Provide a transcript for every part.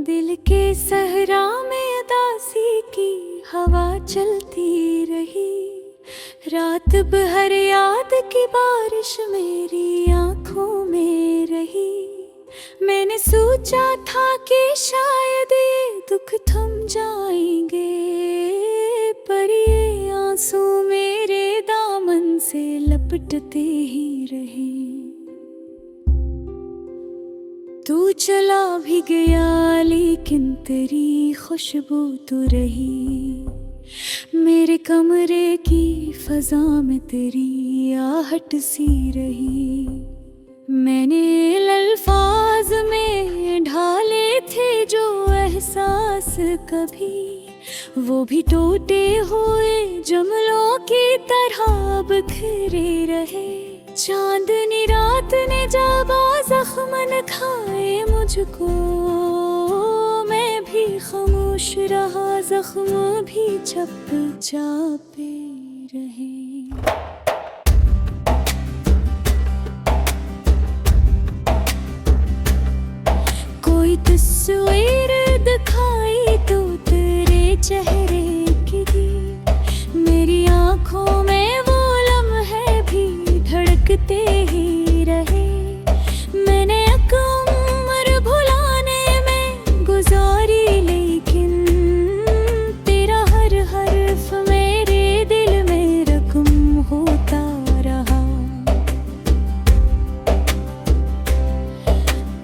दिल के सहरा में उदासी की हवा चलती रही। रात भर याद की बारिश मेरी आंखों में रही। मैंने सोचा था कि शायद ये दुख थम जाएंगे, पर ये आंसू मेरे दामन से लपटते ही रहे। तू चला भी गया लेकिन तेरी खुशबू तो रही। मेरे कमरे की फजा में तेरी आहट सी रही। मैंने अल्फाज में ढाले थे जो एहसास कभी, वो भी टूटे हुए जमलों की तरह बिखरे रहे। चांदनी रात ने जाबा जख्म खाए मुझको, मैं भी खामोश रहा, जख्म भी चुपचापे रहे। कोई तस्वीर दिखाई तो तेरे चेहरे की थी। मेरी आंखों में वो लम्हे भी धड़कते ही रहे। मैंने एक उम्र भुलाने में गुजारी, लेकिन तेरा हर हर्फ मेरे दिल में रकम होता रहा।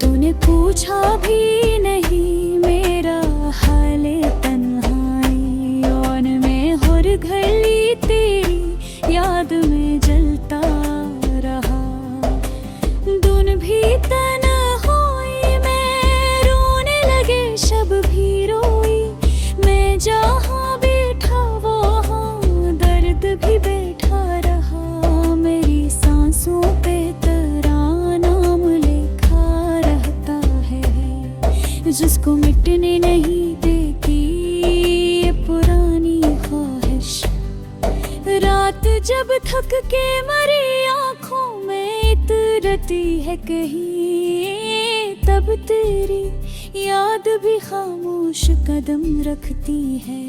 तूने पूछा भी नहीं मेरा हाल तन्हाई, और मैं हर घड़ी तेरी याद में जलता रहा। धुन भी तन्हाई में रोने लगे, शब भी रोई। मैं जहाँ बैठा वहाँ दर्द भी बैठा रहा। मेरी सांसों पे तेरा नाम लिखा रहता है, जिसको मिटने नहीं देती ये पुरानी ख्वाहिश। रात जब थक के मरी आंखों में इतरती है कहीं, तब तेरी याद भी खामोश कदम रखती है।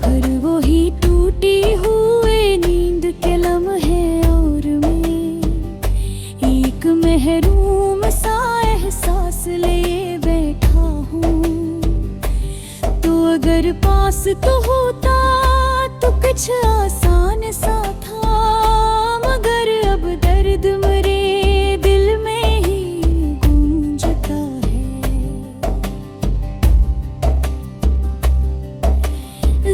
फिर वही टूटी हुई नींद के लम्हे और मैं एक महरूम सा एहसास ले बैठा हूँ। तो अगर पास तो होता तो कुछ आसान सा था, मगर अब दर्द मेरे दिल में ही गूंजता है।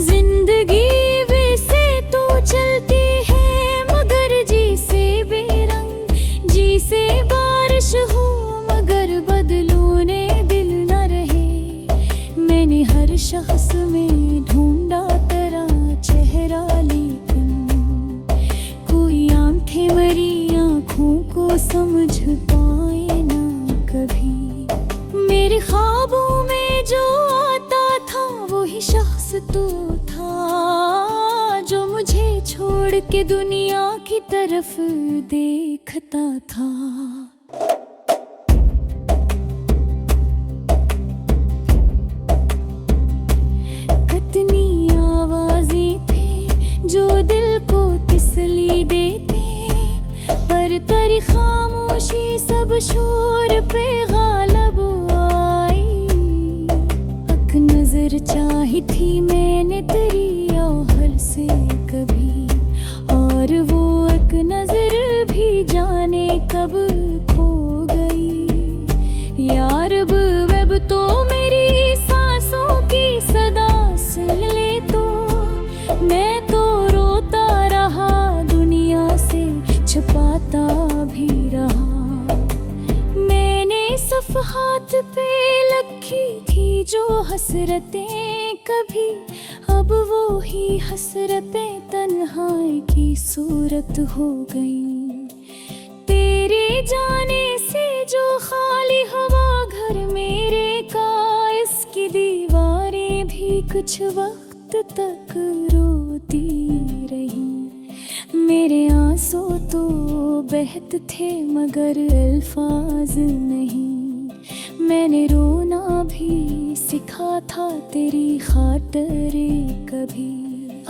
जिंदगी वैसे तो चलती है, मगर जी से बेरंग, जी से बारिश हो मगर बदलू ने दिल न रहे। मैंने हर शख्स में ढूंढा तेरा चेहरा, लेकिन कोई आंखें मरी आंखों को समझ पाए ना कभी। मेरे ख्वाबों में जो आता था वही शख्स तो था, जो मुझे छोड़ के दुनिया की तरफ देखता था। कितनी आवाजें थी जो दिल को तसल्ली देते, पर तेरी खामोशी सब शोर पे गालब आई। एक नजर चाही थी मैंने तेरी औहर से कभी, और वो एक नजर भी जाने कब खो गई। यार अब तो मेरी सांसों की सदा सुन ले तो, मैं तो रोता रहा, दुनिया से छुपाता भी रहा। मैंने सफ़हात पे लिखी थी जो हसरतें कभी, अब वो ही हसरतें तन्हाई की सूरत हो गई। तेरे जाने से जो खाली हवा घर मेरे का, इसकी दीवारें भी कुछ वक्त तक रोती रही। मेरे आंसू तो बहत थे मगर अल्फाज नहीं। मैंने रोना भी सिखा था तेरी खातरे कभी।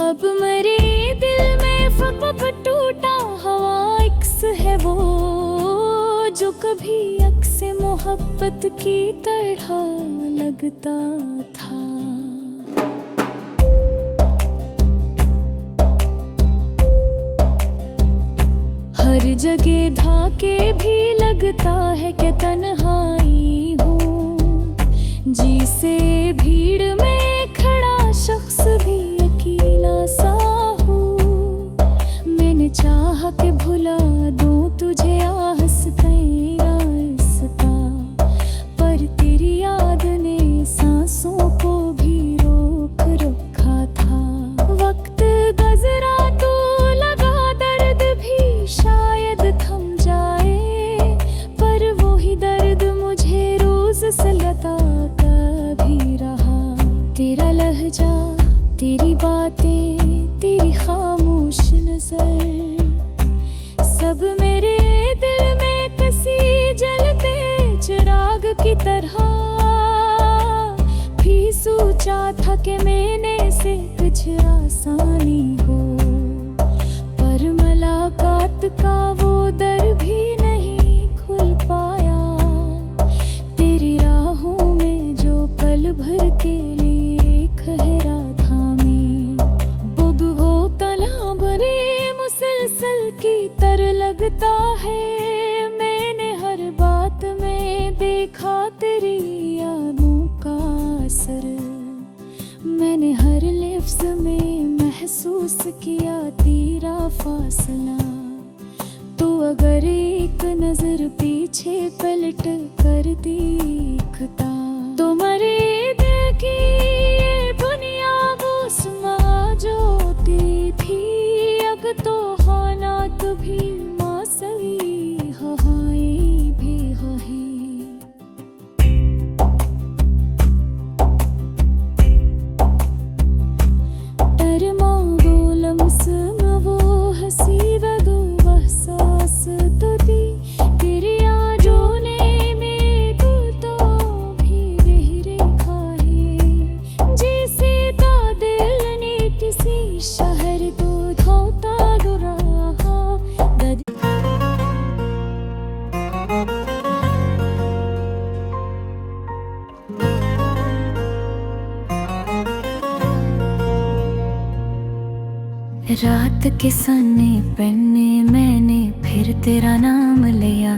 अब मेरे दिल में फकफ टूटा हवा इक्स है वो, जो कभी अक्स मोहब्बत की तरह लगता था। हर जगह धाके भी लगता है कि तन्हाई हूँ, जिसे भीड़ में खड़ा शख्स भी अकेला सा हूँ। मैंने चाहा कि भुला दूँ तुझे आहिस्ता आहिस्ता, पर तेरी याद ने सांसों को भी रोक रखा था। वक्त गुजरा तो लगा दर्द भी शायद थम जाए, पर वही दर्द मुझे रोज सलता कभी रहा। तेरा लहजा, तेरी बातें, तेरी खामोश नजर, सब मेरे दिल में कसी जलते चिराग की तरह। भी सोचा था कि मैंने से कुछ आसानी हो, पर मुलाकात का वो दर भी नहीं खुल पाया। तेरी राहों में जो पल भर के लिए खहरा था मैं, बुग वो तला भरे मुसलसल की तरह लगता है। मैंने हर बात में देखा तेरी यादों का असर, मैंने हर लफ्ज़ में महसूस किया तेरा फासला। तो अगर एक नजर पीछे पलट कर देखता, तो मरे दिल की ये दुनिया वो सुमा जो तेरी थी। अग तो हालात भी मौसमी हवाएं भी है। टरमा वो लम्स वो हंसी वदो वह सांस तो दी, तेरी यादों ने में तू तो भी गहरे खाए। जैसे ता दिल ने किसी शहर को धोता रहा। रात के सन्ने पन्ने मैंने फिर तेरा नाम लिया,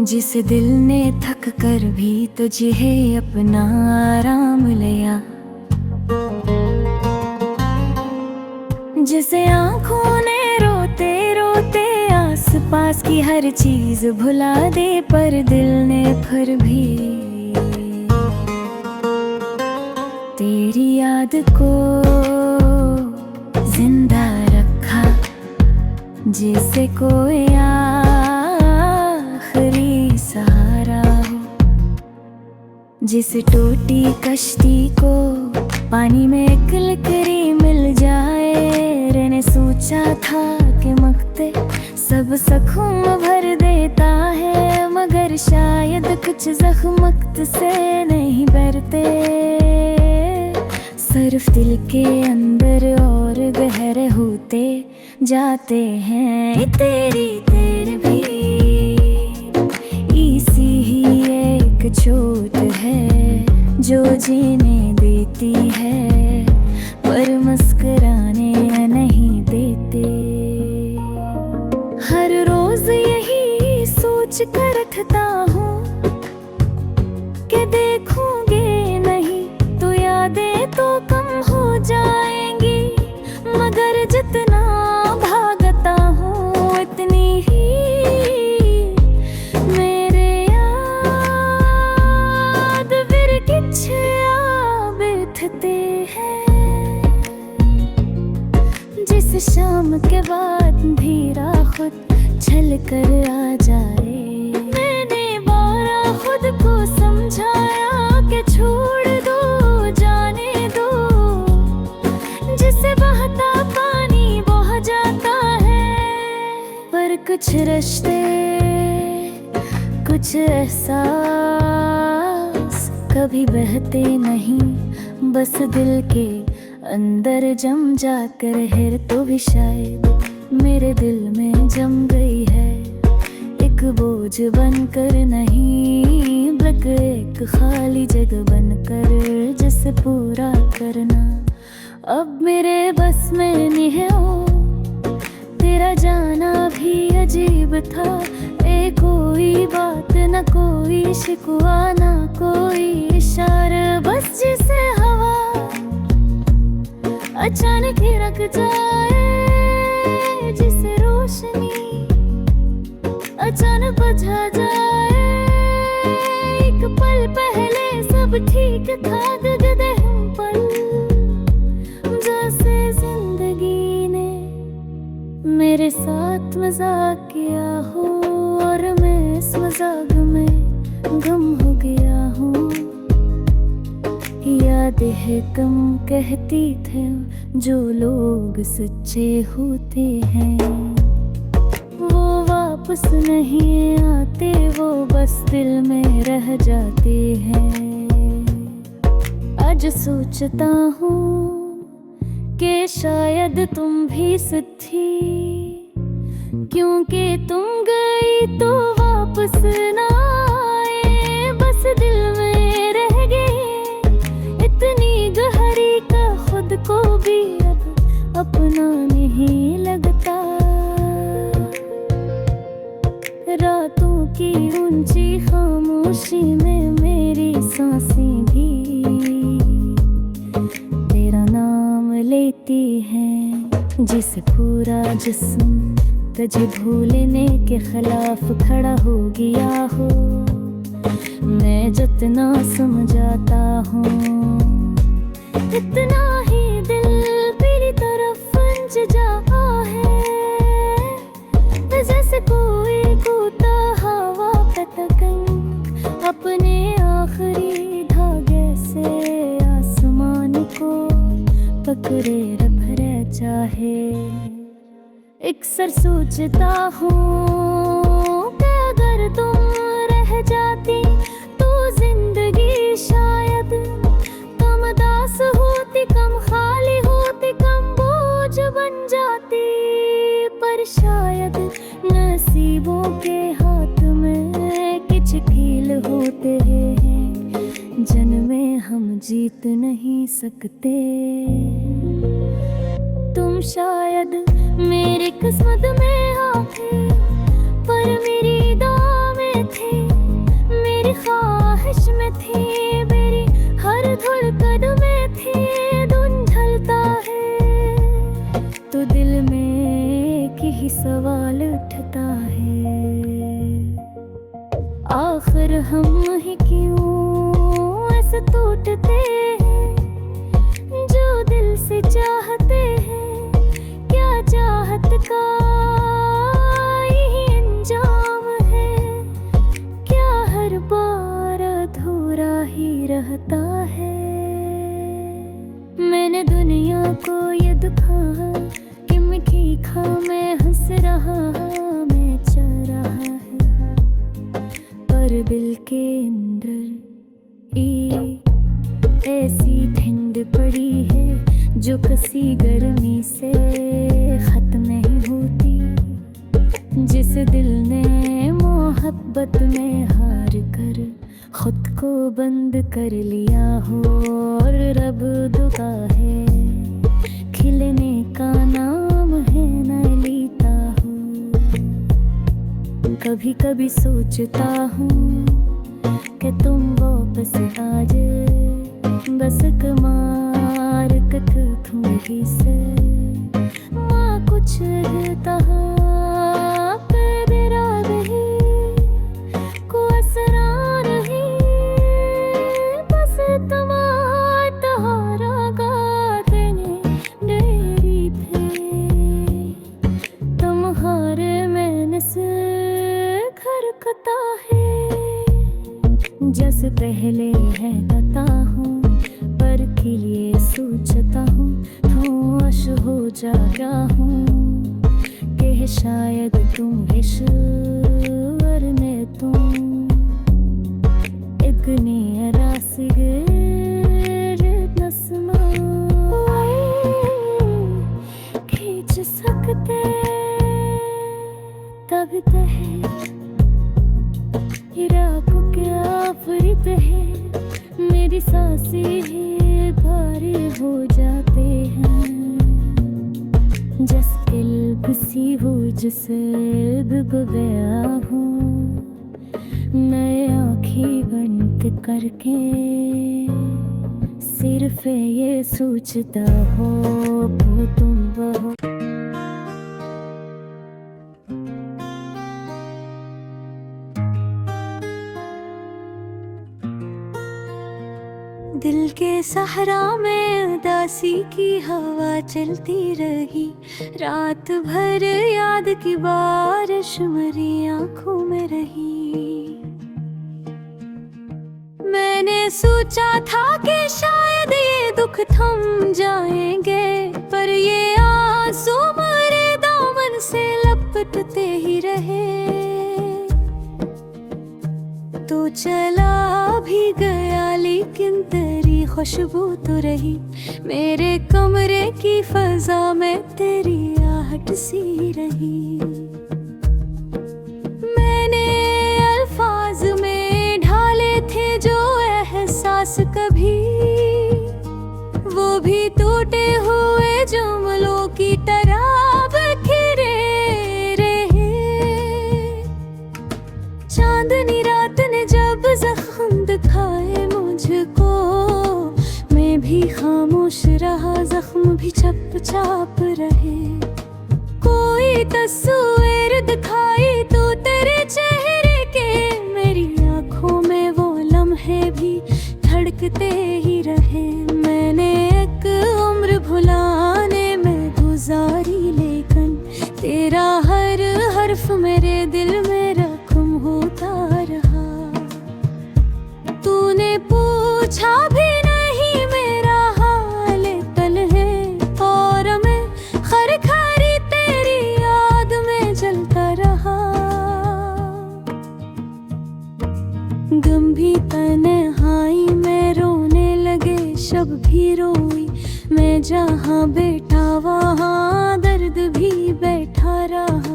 जिस दिल ने थक कर भी तुझे अपना आराम लिया। जिसे आँखों ने रोते रोते आस पास की हर चीज भुला दे, पर दिल ने फिर भी तेरी याद को जिंदा रखा। जिसे कोई आखिरी सहारा हो, जिस टूटी कश्ती को पानी में एक लकड़ी मिल जाए। मैंने सोचा था कि मकते सब जख्म भर देता है, मगर शायद कुछ जख्म वक्त से नहीं भरते। सिर्फ दिल के अंदर और गहरे होते जाते हैं। तेरी तेरे भी इसी ही एक चोट है जो जीने देती है, पर मुस्कुराने नहीं देते। हर रोज यही सोच कर रखता हूँ कि देखूंगे नहीं तो यादें तो कम हो जाएंगी, मगर जितना भागता हूँ इतनी ही मेरे याद फिर किच्छे बिठते हैं। जिस शाम के बाद अंधेरा खुद छल कर आ जाए, मैंने बारा खुद को समझाया कि छोड़ दो जाने दो। जिसे बहता पानी बह जाए कुछ रिश्ते, कुछ एहसास कभी बहते नहीं, बस दिल के अंदर जम जाकर है तो भी शायद मेरे दिल में जम गई है। एक बोझ बनकर नहीं, बल्कि एक खाली जगह बनकर जिसे पूरा करना अब मेरे बस में नहीं है। तेरा जाना भी अजीब था, कोई बात न कोई शिकवा न कोई इशारा, बस जिसे हवा अचानक ही रख जाए, जिसे रोशनी अचानक बुझा जाए। एक पल पहले सब ठीक था, गगदे हम पल जैसे जिंदगी ने मेरे साथ मजाक किया हो, और मैं इस मजाक में गुम हो गया हूँ। यादें है कम कहती थे, जो लोग सच्चे होते हैं वो वापस नहीं आते, वो बस दिल में रह जाते हैं। आज सोचता हूँ कि शायद तुम भी सच्ची, क्योंकि तुम गई तो वापस ना आए, बस दिल में रह गए इतनी गहरी का खुद को भी अब अपना नहीं लगता। रातों की ऊंची खामोशी में मेरी सांसें भी तेरा नाम लेती हैं, जिसे पूरा जिस्म तुझे भूलने के खिलाफ खड़ा हो गया हो। मैं जितना समझाता हूँ इतना ही दिल मेरी तरफ अंज जाता है, जैसे कोई कूदा हवा का पतंग अपने आखिरी धागे से आसमान को पकड़े रह चाहे। अक्सर सोचता हूँ कि अगर तुम रह जाती तो जिंदगी शायद कम दास होती, कम खाली होती, कम बोझ बन जाती। पर शायद नसीबों के हाथ में कुछ खेल होते हैं, जिनमें हम जीत नहीं सकते। तुम शायद मेरी किस्मत में आके, पर मेरी दुआ में थे, मेरी ख्वाहिश में थी, मेरी हर धड़कन में थी। धुंधलता है तो दिल में एक ही सवाल उठता है, आखिर हम ही क्यों ऐसे टूटते हैं, जो दिल से चाहते हैं। क्या चाहत का यही अंजाम है, क्या हर बार अधूरा ही रहता है। मैंने दुनिया को ये दिखाया कि मैं खा मैं हंस रहा, मैं चल रहा है, पर दिल के अंदर एक ऐसी ठंड पड़ी है जो किसी गर्मी से खत्म नहीं होती। जिस दिल ने मोहब्बत में हार कर खुद को बंद कर लिया हो, और रब दुआ है खिलने का नाम है न लेता हूँ। कभी कभी सोचता हूँ कि तुम वापस आ जाए, बस कमार कथ थोड़ी से माँ कुछ कहा पे मेरा भी को असरा नहीं, बस तुम्हारा गाते ने डेरी पे तुम्हारे मैंने से खरकता है। जैसे पहले है कहता हूँ, पर के लिए सोचता हूँ, होश हो जागा हूँ। कह है शायद तुम ईश्वर ने तुम इतनी रासिगर नस्मा खींच सकते तब तह इराक क्या फरित है मेरी सांसें ही भारी हो जाते हैं जस किल्ब सी हो जिसे डूब गया हूँ मैं आँखें बंद करके सिर्फ ये सोचता हो वो तुम बहुत दिल के सहरा में उदासी की हवा चलती रही रात भर याद की बारिश मेरी आंखों में रही। मैंने सोचा था कि शायद ये दुख थम जाएंगे पर ये आंसू मेरे दामन से लपटते ही रहे। तो चला भी गया लेकिन तेरी खुशबू तो रही मेरे कमरे की फजा में तेरी आहट सी रही। मैंने अल्फाज में ढाले थे जो एहसास कभी वो भी टूटे हुए जुमलों की तरह बिखरे रहे। चांदनी रात ने जब जख्म दिखाए मुझको मैं भी खामोश रहा जख्म भी चुपचाप रहे। कोई तस्वीर दिखाई तो तेरे चेहरे के मेरी आंखों में वो लम्हे भी धड़कते ही रहे। मैंने एक उम्र भुलाने में गुजारी लेकिन तेरा हर हर्फ मेरे दिल में रख्म होता रहा। तूने पूछा भी नहीं मेरा हाल कल है और मैं खरी तेरी याद में जलता रहा। गंभीर तन्हाई में रोने लगे शब भी रोई मैं जहाँ बैठा वहाँ दर्द भी बैठा रहा।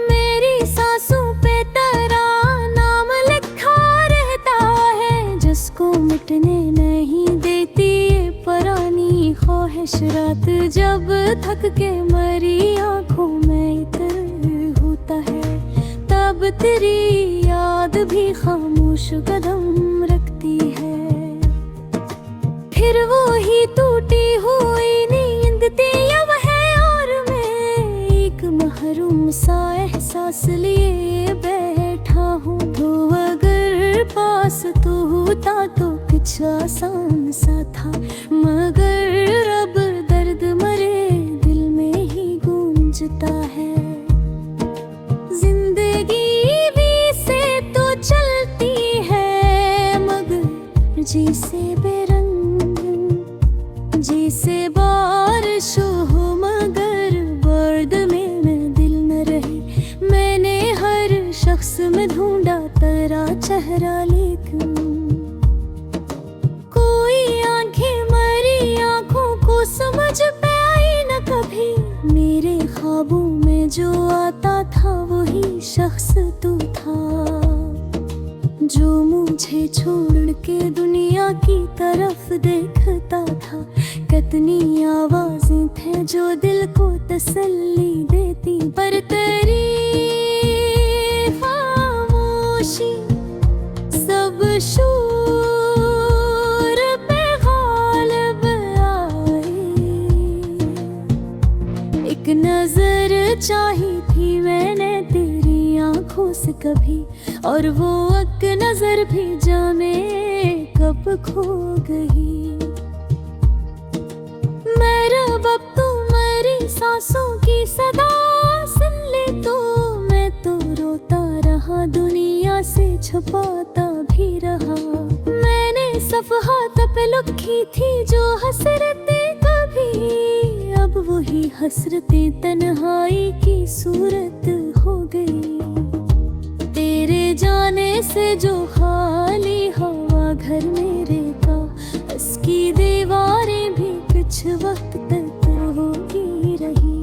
मेरी सांसों पे तेरा नाम लिखा रहता है जिसको मिटने नहीं देती ये पुरानी ख्वाहिश। रात जब थक के मरी आंखों में इतर होता है तब तेरी याद भी खामोश कदम रखती है। फिर वो ही टूटी हुई नींद अब है और मैं एक महरूम सा एहसास लिए बैठा हूँ। तो अगर पास तो होता तो कुछ आसान सा था मगर अब दर्द मरे दिल में ही गूंजता है। जिंदगी भी से तो चलती है मगर जिसे बेरंग जिसे बारिश हो मगर बर्द में मैं दिल न रही। मैंने हर शख्स में ढूंढा तेरा चेहरा लेकिन कोई आंखें मरी आंखों को समझ पे आई न कभी। मेरे ख्वाबों में जो आता था वही शख्स तू था जो मुझे छोड़ के दुनिया की तरफ देखता था। कितनी आवाजें थे जो दिल को तसल्ली देती पर तेरी खामोशी सब शोर पे गालिब आई। एक नजर चाही थी मैंने तेरी आंखों से कभी और वो एक नजर भी जाने कब खो गई। मेरा अब तो मेरी सांसों की सदा सुन ले तो मैं तो रोता रहा दुनिया से छुपाता भी रहा। मैंने सफ़हात पे लिखी थी जो हसरतें कभी अब वही हसरतें तन्हाई की सूरत हो गई। तेरे जाने से जो खाली हवा घर मेरे का, उसकी दीवारें भी कुछ वक्त तक होगी रही।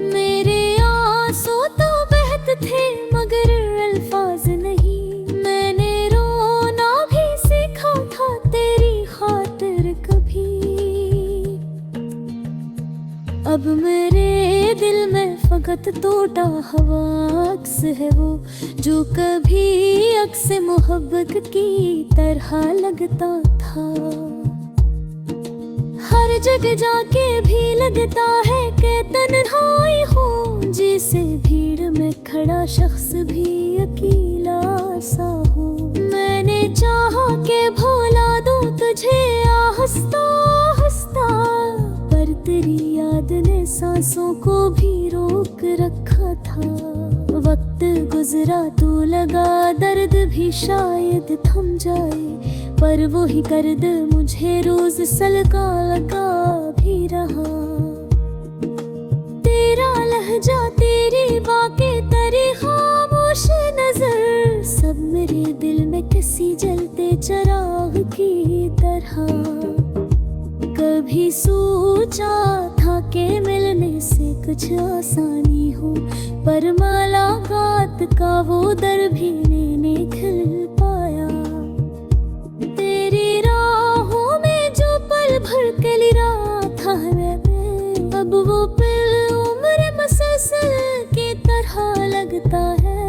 मेरे आंसू तो बहते थे मगर अल्फाज नहीं, मैंने रोना भी सीखा था तेरी खातिर कभी। अब मेरे दिल में फकत टूटा हवा अक्स है वो, जो कभी अक्स मोहब्बत की तरह लगता था। हर जगह जाके भी लगता है कि तन्हाई हूँ, जिसे भीड़ में खड़ा शख्स भी अकेला सा हो। मैंने चाहा कि भुला दूँ तुझे आहिस्ता आहिस्ता, पर तेरी याद ने सांसों को भी रोक रखा था। वक्त गुजरा तो लगा दर्द भी शायद थम जाए, पर वो ही कर्द मुझे रोज सलका लगा भी रहा। तेरा लहजा, तेरी बातें, तेरी खामोश नजर, सब मेरे दिल में किसी जलते चिराग की तरह। कभी सोचा था कि मिलने से कुछ आसानी हो, पर मुलाकात का वो दर भी नहीं खिल पाया। तेरी राहों में जो पल भर के लिया था मैं, अब वो पल उम्र मुसलसल की तरह लगता है।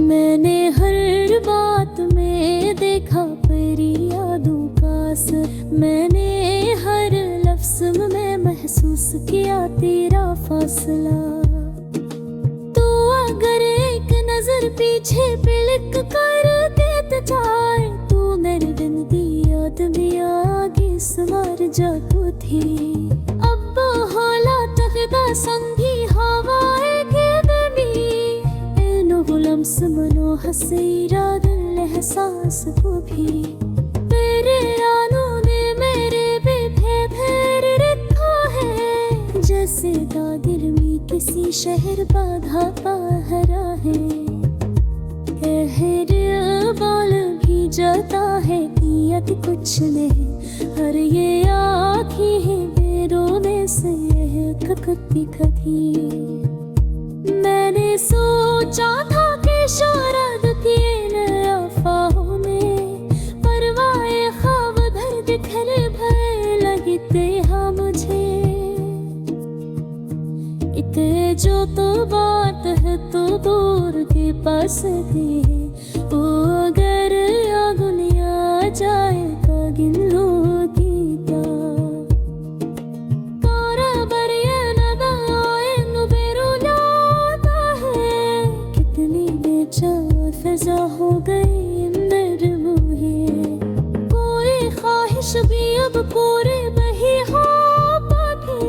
मैंने हर बात में देखा तेरी यादों का असर, मैंने हर लफ्ज़ में महसूस किया तेरा फासला। तो अगर एक नजर पीछे पिलक कर देता जाए, तो मेरे दिन दी याद में आगे संवार जाती थी। अब होला तख्ता संगी हवाएं के बेबी, इन्हों लम्स मनो हसीरा दिल एहसास को भी। तेरे यादों ने मेरे बेफे फेर रखा है, जैसे दादिर में किसी शहर बाधा पहरा है। कहर बाल भी जाता है नियत कुछ नहीं, हर ये आँखें हैं बेरों में से कभी कभी। मैंने सोचा था कि शायद किए अफवाहों में, परवाए ख्वाब भर दिखने भय लगते हाँ मुझे। इतने जो तो बात है तो दूर के पास थी, वो अगर दुनिया जाए तो गिन लोगी क्या। काराबर ये नदाए नुबेरो जाता है, कितनी बेचैन फिजा हो गई अंदर मुझे। कोई ख्वाहिश भी अब पूरे नहीं हो पाती,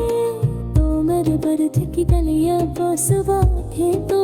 तो मेरे बर्द की गलियां बस बातें तो